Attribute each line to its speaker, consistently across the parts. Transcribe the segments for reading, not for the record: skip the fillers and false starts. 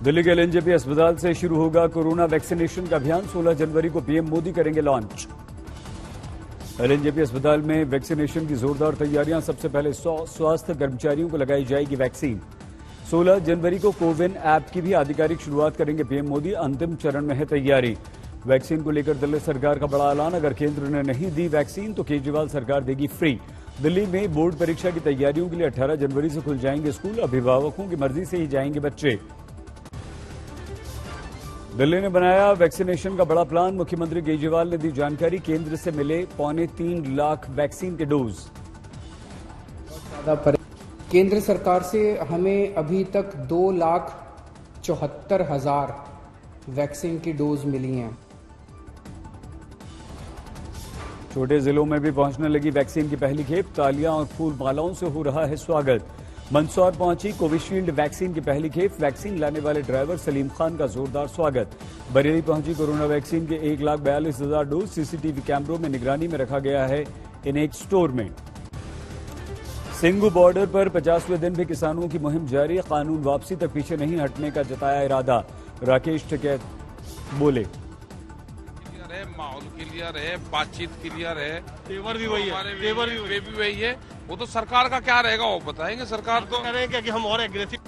Speaker 1: दिल्ली के एलएनजेपी अस्पताल से शुरू होगा कोरोना वैक्सीनेशन का अभियान। 16 जनवरी को पीएम मोदी करेंगे लॉन्च। एलएनजेपी अस्पताल में वैक्सीनेशन की जोरदार तैयारियां। सबसे पहले 100 स्वास्थ्य कर्मचारियों को लगाई जाएगी वैक्सीन। 16 जनवरी को कोविन ऐप की भी आधिकारिक शुरुआत करेंगे पीएम मोदी। अंतिम चरण में है तैयारी। वैक्सीन को लेकर दिल्ली सरकार का बड़ा ऐलान। अगर केंद्र ने नहीं दी वैक्सीन तो केजरीवाल सरकार देगी फ्री। दिल्ली में बोर्ड परीक्षा की तैयारियों के लिए 18 जनवरी से खुल जाएंगे स्कूल। अभिभावकों की मर्जी से ही जाएंगे बच्चे। दिल्ली ने बनाया वैक्सीनेशन का बड़ा प्लान। मुख्यमंत्री केजरीवाल ने दी जानकारी। केंद्र से मिले 2.25 लाख वैक्सीन के डोज।
Speaker 2: केंद्र सरकार से हमें अभी तक 2,74,000 वैक्सीन की डोज मिली हैं।
Speaker 1: छोटे जिलों में भी पहुंचने लगी वैक्सीन की पहली खेप। तालियां और फूल मालाओं से हो रहा है स्वागत। मंदसौर पहुंची कोविशील्ड वैक्सीन की पहली खेप। वैक्सीन लाने वाले ड्राइवर सलीम खान का जोरदार स्वागत। बरेली पहुंची कोरोना वैक्सीन के 1,42,000 डोज। सीसीटीवी कैमरों में निगरानी में रखा गया है इन एक स्टोर में। सिंगू बॉर्डर पर 50वें दिन भी किसानों की मुहिम जारी। कानून वापसी तक पीछे नहीं हटने का जताया इरादा। राकेश टिकैत बोले,
Speaker 3: माहौल क्लियर है, बातचीत क्लियर है, तेवर भी वही है, तेवर भी वही है। वो तो सरकार का क्या रहेगा वो बताएंगे। सरकार तो करेंगे कि हम और एग्रेसिव।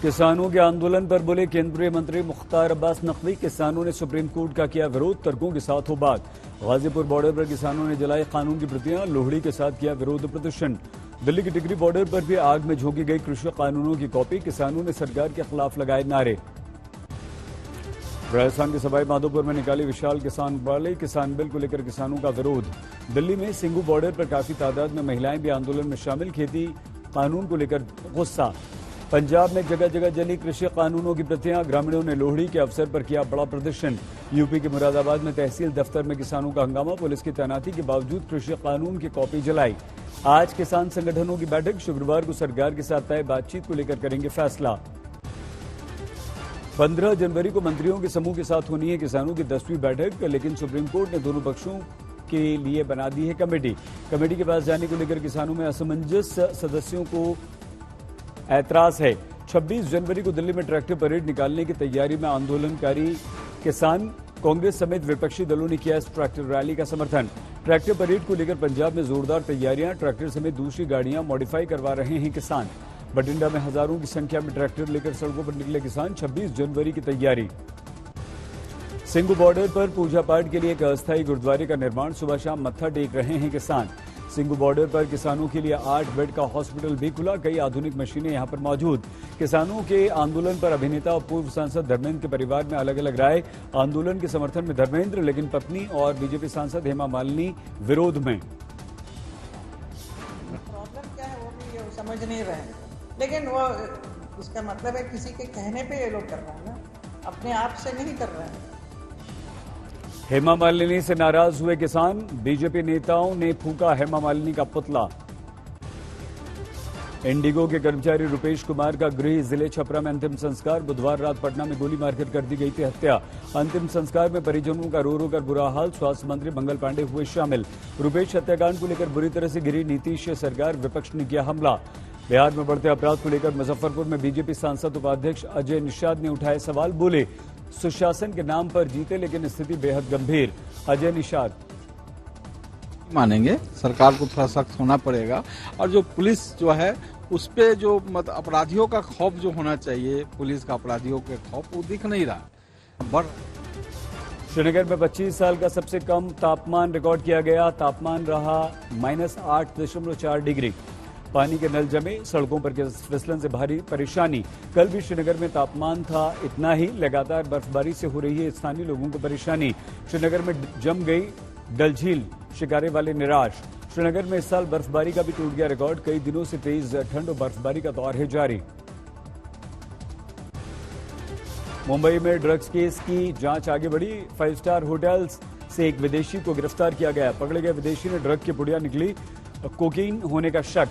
Speaker 1: किसानों के आंदोलन पर बोले केंद्रीय मंत्री मुख्तार अब्बास नकवी। किसानों ने सुप्रीम कोर्ट का किया विरोध। तर्कों के साथ हो बात। गाजीपुर बॉर्डर पर किसानों ने जलाई कानून की प्रतियां। लोहड़ी के साथ किया विरोध प्रदर्शन। दिल्ली की टिकरी बॉर्डर पर भी आग में झोंकी गई कृषि कानूनों की कॉपी। किसानों ने सरकार के खिलाफ लगाए नारे। राजस्थान के सवाई माधोपुर में निकाली विशाल किसान रैली। किसान बिल को लेकर किसानों का विरोध। दिल्ली में सिंगू बॉर्डर पर काफी तादाद में महिलाएं भी आंदोलन में शामिल। खेती कानून को लेकर गुस्सा। पंजाब में जगह जगह जली कृषि कानूनों की प्रतियां। ग्रामीणों ने लोहड़ी के अवसर पर किया बड़ा प्रदर्शन। यूपी के मुरादाबाद में तहसील दफ्तर में किसानों का हंगामा। पुलिस की तैनाती के बावजूद कृषि कानून की कॉपी जलाई। आज किसान संगठनों की बैठक। शुक्रवार को सरकार के साथ तय बातचीत को लेकर करेंगे फैसला। 15 जनवरी को मंत्रियों के समूह के साथ होनी है किसानों की 10वीं बैठक। लेकिन सुप्रीम कोर्ट ने दोनों पक्षों के लिए बना दी है कमेटी। कमेटी के पास जाने को लेकर किसानों में असमंजस। सदस्यों को ऐतराज है। 26 जनवरी को दिल्ली में ट्रैक्टर परेड निकालने की तैयारी में आंदोलनकारी किसान। कांग्रेस समेत विपक्षी दलों ने किया इस ट्रैक्टर रैली का समर्थन। ट्रैक्टर परेड को लेकर पंजाब में जोरदार तैयारियां। ट्रैक्टर समेत दूसरी गाड़ियां मॉडिफाई करवा रहे हैं किसान। बठिंडा में हजारों की संख्या में ट्रैक्टर लेकर सड़कों पर निकले किसान। 26 जनवरी की तैयारी। सिंगू बॉर्डर पर पूजा पाठ के लिए एक अस्थायी गुरुद्वारे का निर्माण। सुबह शाम मत्था टेक रहे हैं किसान। सिंगू बॉर्डर पर किसानों के लिए 8 बेड का हॉस्पिटल भी खुला। कई आधुनिक मशीनें यहां पर मौजूद। किसानों के आंदोलन पर अभिनेता और पूर्व सांसद धर्मेंद्र के परिवार में अलग अलग राय। आंदोलन के समर्थन में धर्मेंद्र, लेकिन पत्नी और बीजेपी सांसद हेमा मालिनी विरोध में।
Speaker 4: प्रॉब्लम क्या है वो भी समझ नहीं रहे, लेकिन वो इसका मतलब है किसी के कहने पे ये लोग कर रहे हैं ना, अपने आप से नहीं कर रहे हैं।
Speaker 1: हेमा मालिनी से नाराज हुए किसान। बीजेपी नेताओं ने फूंका हेमा मालिनी का पुतला। इंडिगो के कर्मचारी रुपेश कुमार का गृह जिले छपरा में अंतिम संस्कार। बुधवार रात पटना में गोली मारकर कर दी गई थी हत्या। अंतिम संस्कार में परिजनों का रो रो कर बुरा हाल। स्वास्थ्य मंत्री मंगल पांडे हुए शामिल। रुपेश हत्याकांड को लेकर बुरी तरह से गिरी नीतीश सरकार। विपक्ष ने किया हमला। बिहार में बढ़ते अपराध को लेकर मुजफ्फरपुर में बीजेपी सांसद उपाध्यक्ष अजय निषाद ने उठाए सवाल। बोले सुशासन के नाम पर जीते, लेकिन स्थिति बेहद गंभीर। अजय निषाद
Speaker 5: मानेंगे, सरकार को थोड़ा सख्त होना पड़ेगा। और जो पुलिस जो है उस पे जो अपराधियों का खौफ जो होना चाहिए, पुलिस का अपराधियों के खौफ, वो दिख नहीं रहा।
Speaker 1: श्रीनगर में 25 साल का सबसे कम तापमान रिकॉर्ड किया गया। तापमान रहा -8.4 डिग्री। पानी के नल जमे। सड़कों पर फिसलन से भारी परेशानी। कल भी श्रीनगर में तापमान था इतना ही। लगातार बर्फबारी से हो रही है स्थानीय लोगों को परेशानी। श्रीनगर में जम गई डल झील। शिकारे वाले निराश। श्रीनगर में इस साल बर्फबारी का भी टूट गया रिकॉर्ड। कई दिनों से तेज ठंड और बर्फबारी का दौर है जारी। मुंबई में ड्रग्स केस की जांच आगे बढ़ी। 5 स्टार होटल्स से एक विदेशी को गिरफ्तार किया गया। पकड़े गए विदेशी ने ड्रग की पुड़िया निकली कोकीन होने का शक।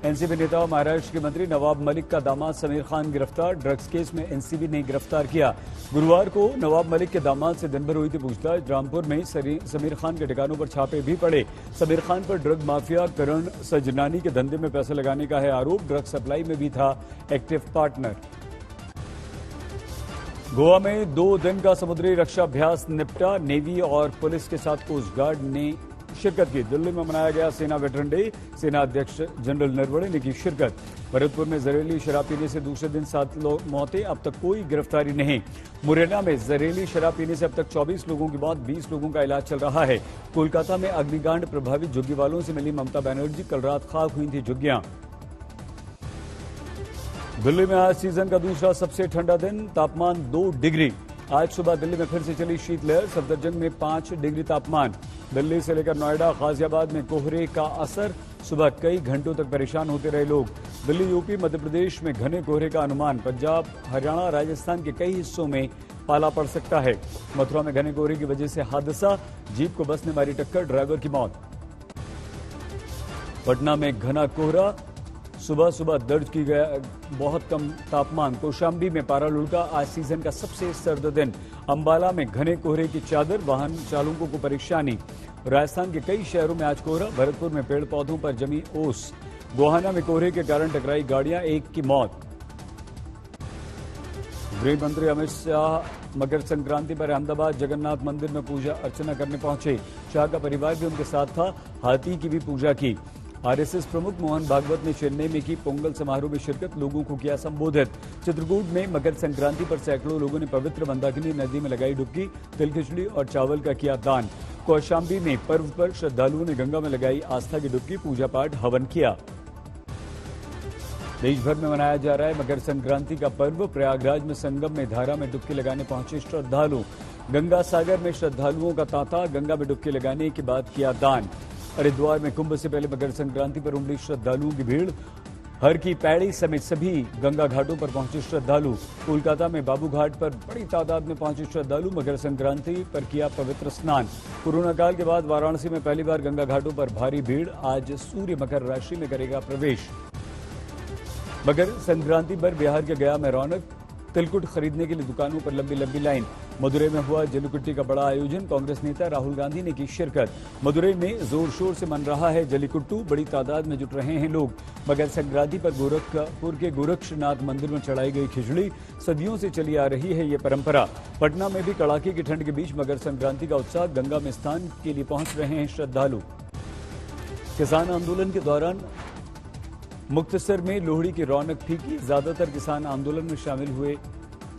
Speaker 1: एनसीबी नेता और महाराष्ट्र के मंत्री नवाब मलिक का दामाद समीर खान गिरफ्तार। ड्रग्स केस में एनसीबी ने गिरफ्तार किया। गुरुवार को नवाब मलिक के दामाद से दिन भर हुई थी पूछताछ। रामपुर में समीर खान के ठिकानों पर छापे भी पड़े। समीर खान पर ड्रग माफिया करण सजनानी के धंधे में पैसे लगाने का है आरोप। ड्रग सप्लाई में भी था एक्टिव पार्टनर। गोवा में 2 दिन का समुद्री रक्षा अभ्यास निपटा। नेवी और पुलिस के साथ कोस्ट गार्ड ने शिरकत की। दिल्ली में मनाया गया सेना वेटरन डे। सेना अध्यक्ष जनरल नरवणे ने की शिरकत। भरतपुर में जहरीली शराब पीने से दूसरे दिन 7 मौतें, अब तक कोई गिरफ्तारी नहीं। मुरैना में जहरीली शराब पीने से अब तक 24 लोगों की मौत, 20 लोगों का इलाज चल रहा है। कोलकाता में अग्निकांड प्रभावित झुग्गीवालों से मिली ममता बनर्जी। कल रात खाक हुई थी झुग्गियां। दिल्ली में आज सीजन का दूसरा सबसे ठंडा दिन, तापमान 2 डिग्री। आज सुबह दिल्ली में फिर से चली शीतलहर। सफदरजंग में 5 डिग्री तापमान। दिल्ली से लेकर नोएडा, गाजियाबाद में कोहरे का असर। सुबह कई घंटों तक परेशान होते रहे लोग। दिल्ली, यूपी, मध्य प्रदेश में घने कोहरे का अनुमान। पंजाब, हरियाणा, राजस्थान के कई हिस्सों में पाला पड़ सकता है। मथुरा में घने कोहरे की वजह से हादसा, जीप को बस ने मारी टक्कर, ड्राइवर की मौत। पटना में घना कोहरा, सुबह सुबह दर्ज की गया बहुत कम तापमान। कौशाम्बी में पारा लुढ़का, आज सीजन का सबसे सर्द दिन। अंबाला में घने कोहरे की चादर, वाहन चालकों को परेशानी। राजस्थान के कई शहरों में आज कोहरा। भरतपुर में पेड़ पौधों पर जमी ओस। गोहाना में कोहरे के कारण टकराई गाड़ियां, 1 की मौत। गृह मंत्री अमित शाह मकर संक्रांति पर अहमदाबाद जगन्नाथ मंदिर में पूजा अर्चना करने पहुंचे। शाह का परिवार भी उनके साथ था। हाथी की भी पूजा की। आरएसएस प्रमुख मोहन भागवत ने चेन्नई में की पोंगल समारोह में शिरकत, लोगों को किया संबोधित। चित्रकूट में मकर संक्रांति पर सैकड़ों लोगों ने पवित्र मंदाकिनी नदी में लगाई डुबकी, तिल खिचड़ी और चावल का किया दान। कौशाम्बी में पर्व पर श्रद्धालुओं ने गंगा में लगाई आस्था की डुबकी, पूजा पाठ, हवन किया। देश भर में मनाया जा रहा है मकर संक्रांति का पर्व। प्रयागराज में संगम में धारा में डुबकी लगाने पहुंचे श्रद्धालु। गंगा सागर में श्रद्धालुओं का तांता, गंगा में डुबकी लगाने के बाद किया दान। हरिद्वार में कुंभ से पहले मकर संक्रांति पर उमड़ी श्रद्धालुओं की भीड़। हर की पैड़ी समेत सभी गंगा घाटों पर पहुंचे श्रद्धालु। कोलकाता में बाबू घाट पर बड़ी तादाद में पहुंचे श्रद्धालु, मकर संक्रांति पर किया पवित्र स्नान। कोरोना काल के बाद वाराणसी में पहली बार गंगा घाटों पर भारी भीड़। आज सूर्य मकर राशि में करेगा प्रवेश। मकर संक्रांति पर बिहार के गया में रौनक। तिलकुट खरीदने के लिए दुकानों पर लंबी लंबी लाइन। मदुरई में हुआ जलीकुट्टी का बड़ा आयोजन। कांग्रेस नेता राहुल गांधी ने की शिरकत। मदुरई में जोर शोर से मन रहा है जलीकुट्टू, बड़ी तादाद में जुट रहे हैं लोग। मकर संक्रांति पर गोरखपुर के गोरक्षनाथ मंदिर में चढ़ाई गई खिचड़ी, सदियों से चली आ रही है ये परंपरा। पटना में भी कड़ाके की ठंड के बीच मकर संक्रांति का उत्साह, गंगा में स्नान के लिए पहुंच रहे हैं श्रद्धालु। किसान आंदोलन के दौरान मुक्तसर में लोहड़ी की रौनक फीकी, ज्यादातर किसान आंदोलन में शामिल हुए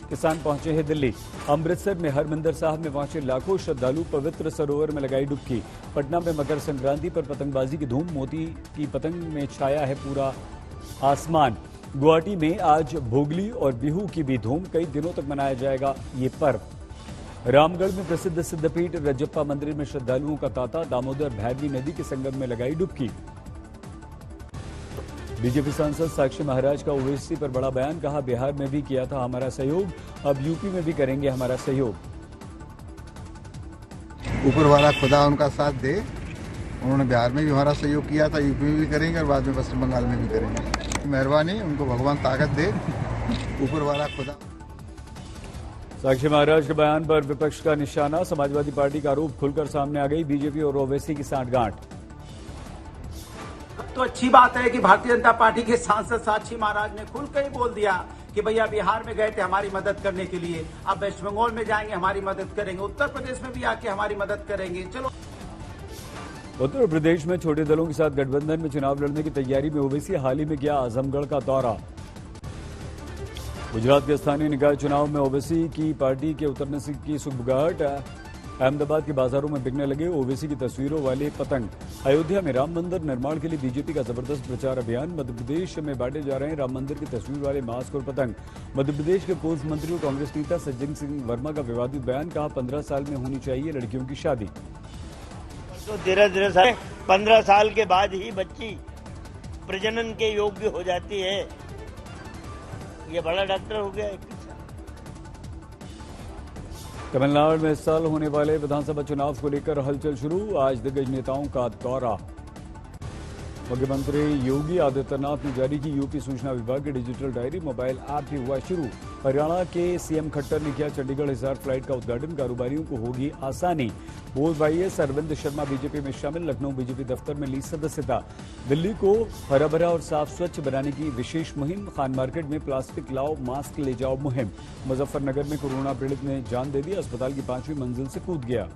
Speaker 1: किसान पहुंचे हैं दिल्ली। अमृतसर में हरमंदिर साहब में पहुंचे लाखों श्रद्धालु, पवित्र सरोवर में लगाई डुबकी। पटना में मकर संक्रांति पर पतंगबाजी की धूम, मोती की पतंग में छाया है पूरा आसमान। गुवाहाटी में आज भोगली और बिहू की भी धूम, कई दिनों तक मनाया जाएगा ये पर्व। रामगढ़ में प्रसिद्ध सिद्धपीठ रजप्पा मंदिर में श्रद्धालुओं का तांता, दामोदर भैरवी नदी के संगम में लगाई डुबकी। बीजेपी सांसद साक्षी महाराज का ओवैसी पर बड़ा बयान, कहा बिहार में भी किया था हमारा सहयोग, अब यूपी में भी करेंगे हमारा सहयोग।
Speaker 6: ऊपर वाला खुदा उनका साथ दे, उन्होंने बिहार में भी हमारा सहयोग किया था, यूपी में भी करेंगे और बाद में पश्चिम बंगाल में भी करेंगे। मेहरबानी, उनको भगवान ताकत दे, ऊपर वाला खुदा।
Speaker 1: साक्षी महाराज के बयान पर विपक्ष का निशाना। समाजवादी पार्टी का आरोप खुलकर सामने आ गई, बीजेपी और ओवैसी की सांठगांठ।
Speaker 7: तो अच्छी बात है कि भारतीय जनता पार्टी के सांसद साक्षी महाराज ने खुलकर ही बोल दिया कि भैया बिहार में गए थे हमारी मदद करने के लिए, अब वेस्ट बंगाल में जाएंगे हमारी मदद करेंगे, उत्तर प्रदेश में भी आके हमारी मदद करेंगे। चलो,
Speaker 1: उत्तर प्रदेश में छोटे दलों के साथ गठबंधन में चुनाव लड़ने की तैयारी में ओवैसी हाल ही में किया आजमगढ़ का दौरा। गुजरात के स्थानीय निकाय चुनाव में ओवैसी की पार्टी के उतरने से की सुगबुगाहट। अहमदाबाद के बाजारों में बिकने लगे ओवैसी की तस्वीरों वाले पतंग। अयोध्या में राम मंदिर निर्माण के लिए बीजेपी का जबरदस्त प्रचार अभियान। मध्य प्रदेश में बांटे जा रहे हैं राम मंदिर की तस्वीर वाले मास्क और पतंग। मध्य प्रदेश के पूर्व मंत्री और कांग्रेस नेता सज्जन सिंह वर्मा का विवादित बयान, कहा 15 साल में होनी चाहिए लड़कियों की शादी।
Speaker 8: तो 15 साल के बाद ही बच्ची प्रजनन के योग्य हो जाती है। ये बड़ा डॉक्टर हो गया।
Speaker 1: तमिलनाडु में इस साल होने वाले विधानसभा चुनाव को लेकर हलचल शुरू, आज दिग्गज नेताओं का दौरा। मुख्यमंत्री योगी आदित्यनाथ ने जारी की यूपी सूचना विभाग की डिजिटल डायरी, मोबाइल ऐप भी हुआ शुरू। हरियाणा के सीएम खट्टर ने किया चंडीगढ़ हिसार फ्लाइट का उद्घाटन, कारोबारियों को होगी आसानी। बोध वाईएस अरविंद शर्मा बीजेपी में शामिल, लखनऊ बीजेपी दफ्तर में ली सदस्यता। दिल्ली को हरा भरा और साफ स्वच्छ बनाने की विशेष मुहिम, खान मार्केट में प्लास्टिक लाओ मास्क ले जाओ मुहिम। मुजफ्फरनगर में कोरोना पीड़ित ने जान दे दी, अस्पताल की 5वीं मंजिल से कूद गया।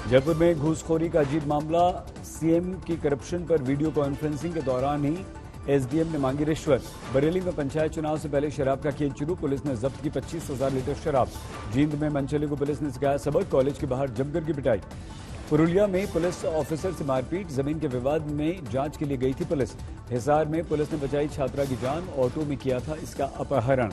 Speaker 1: जयपुर में घूसखोरी का अजीब मामला, सीएम की करप्शन पर वीडियो कॉन्फ्रेंसिंग के दौरान ही एसडीएम ने मांगी रिश्वत। बरेली में पंचायत चुनाव से पहले शराब का खेल शुरू, पुलिस ने जब्त की 25,000 लीटर शराब। जींद में मनचले को पुलिस ने सिखाया सबक, कॉलेज के बाहर जमकर की पिटाई। पुरुलिया में पुलिस ऑफिसर से मारपीट, जमीन के विवाद में जांच के लिए गई थी पुलिस। हिसार में पुलिस ने बचाई छात्रा की जान, ऑटो में किया था इसका अपहरण।